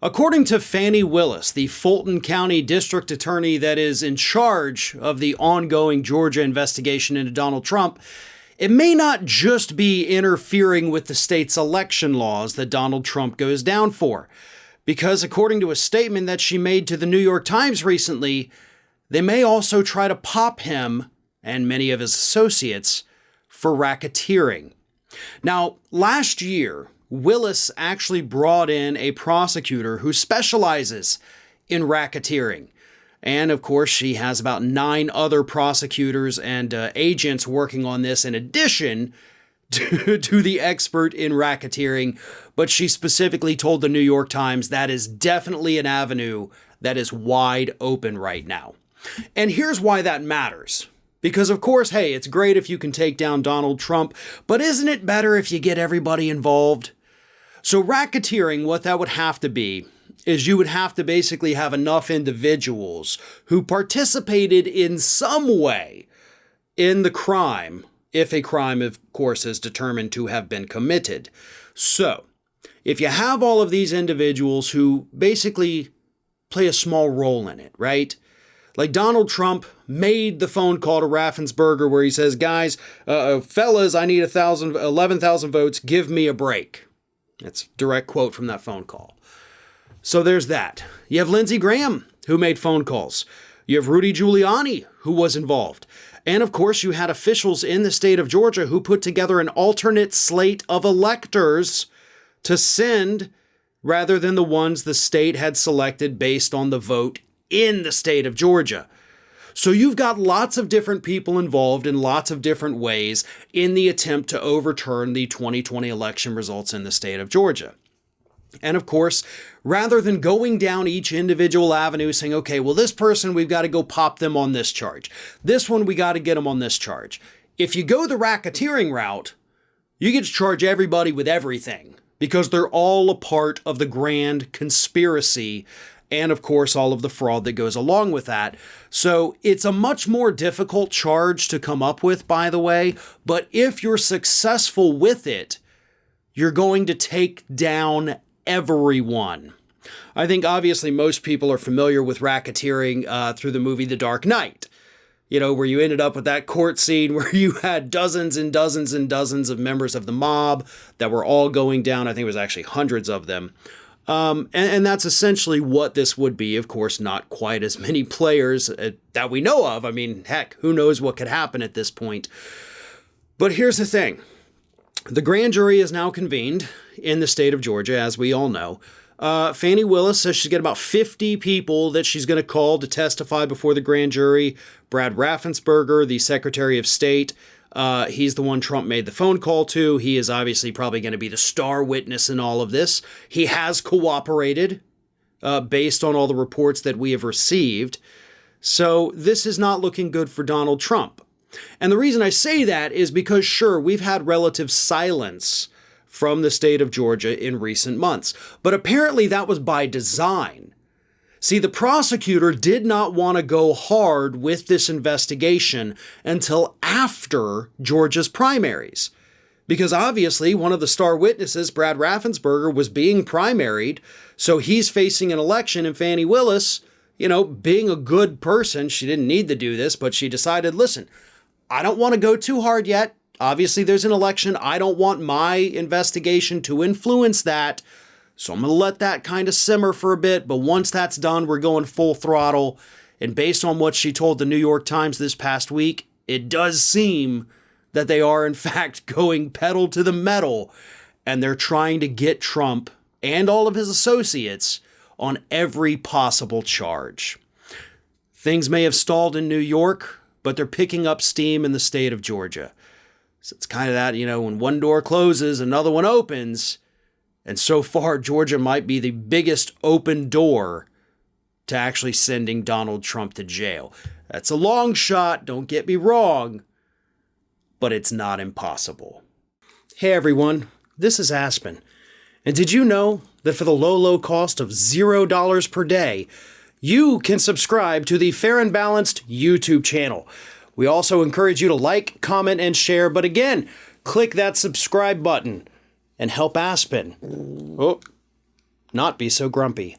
According to Fani Willis, the Fulton County District Attorney that is in charge of the ongoing Georgia investigation into Donald Trump, it may not just be interfering with the state's election laws that Donald Trump goes down for, because according to a statement that she made to the New York Times recently, they may also try to pop him and many of his associates for racketeering. Now, last year, Willis actually brought in a prosecutor who specializes in racketeering. And of course, she has about 9 other prosecutors and agents working on this in addition to the expert in racketeering. But she specifically told the New York Times that is definitely an avenue that is wide open right now. And here's why that matters. Because of course, hey, it's great if you can take down Donald Trump, but isn't it better if you get everybody involved? So racketeering, what that would have to be is you would have to basically have enough individuals who participated in some way in the crime, if a crime, of course, is determined to have been committed. So if you have all of these individuals who basically play a small role in it, right? Like Donald Trump made the phone call to Raffensperger where he says, guys, fellas, I need 11,000 votes. Give me a break. That's a direct quote from that phone call. So there's that. You have Lindsey Graham, who made phone calls. You have Rudy Giuliani, who was involved. And of course, you had officials in the state of Georgia who put together an alternate slate of electors to send rather than the ones the state had selected based on the vote in the state of Georgia. So you've got lots of different people involved in lots of different ways in the attempt to overturn the 2020 election results in the state of Georgia. And of course, rather than going down each individual avenue saying, okay, well, this person, we've got to go pop them on this charge. This one, we got to get them on this charge. If you go the racketeering route, you get to charge everybody with everything because they're all a part of the grand conspiracy and of course, all of the fraud that goes along with that. So it's a much more difficult charge to come up with, by the way. But if you're successful with it, you're going to take down everyone. I think obviously most people are familiar with racketeering through the movie The Dark Knight. You know, where you ended up with that court scene where you had dozens and dozens and dozens of members of the mob that were all going down. I think it was actually hundreds of them. And that's essentially what this would be. Of course, not quite as many players that we know of. I mean, heck, who knows what could happen at this point. But here's the thing. The grand jury is now convened in the state of Georgia, as we all know. Fani Willis says she's got about 50 people that she's going to call to testify before the grand jury. Brad Raffensperger, the Secretary of State, he's the one Trump made the phone call to. He is obviously probably going to be the star witness in all of this. He has cooperated based on all the reports that we have received. So this is not looking good for Donald Trump. And the reason I say that is because, sure, we've had relative silence from the state of Georgia in recent months. But apparently that was by design. See, the prosecutor did not want to go hard with this investigation until after Georgia's primaries. Because obviously one of the star witnesses, Brad Raffensperger, was being primaried. So he's facing an election, and Fani Willis, you know, being a good person, she didn't need to do this, but she decided, listen, I don't want to go too hard yet. Obviously, there's an election. I don't want my investigation to influence that. So I'm going to let that kind of simmer for a bit. But once that's done, we're going full throttle. And based on what she told the New York Times this past week, it does seem that they are, in fact, going pedal to the metal. And they're trying to get Trump and all of his associates on every possible charge. Things may have stalled in New York, but they're picking up steam in the state of Georgia. So it's kind of that, you know, when one door closes, another one opens. And so far, Georgia might be the biggest open door to actually sending Donald Trump to jail. That's a long shot, don't get me wrong, but it's not impossible. Hey everyone, this is Aspen. And did you know that for the low cost of $0 per day, you can subscribe to the Fair and Balanced YouTube channel? We also encourage you to like, comment, and share. But again, click that subscribe button and help Aspen. Oh, not be so grumpy.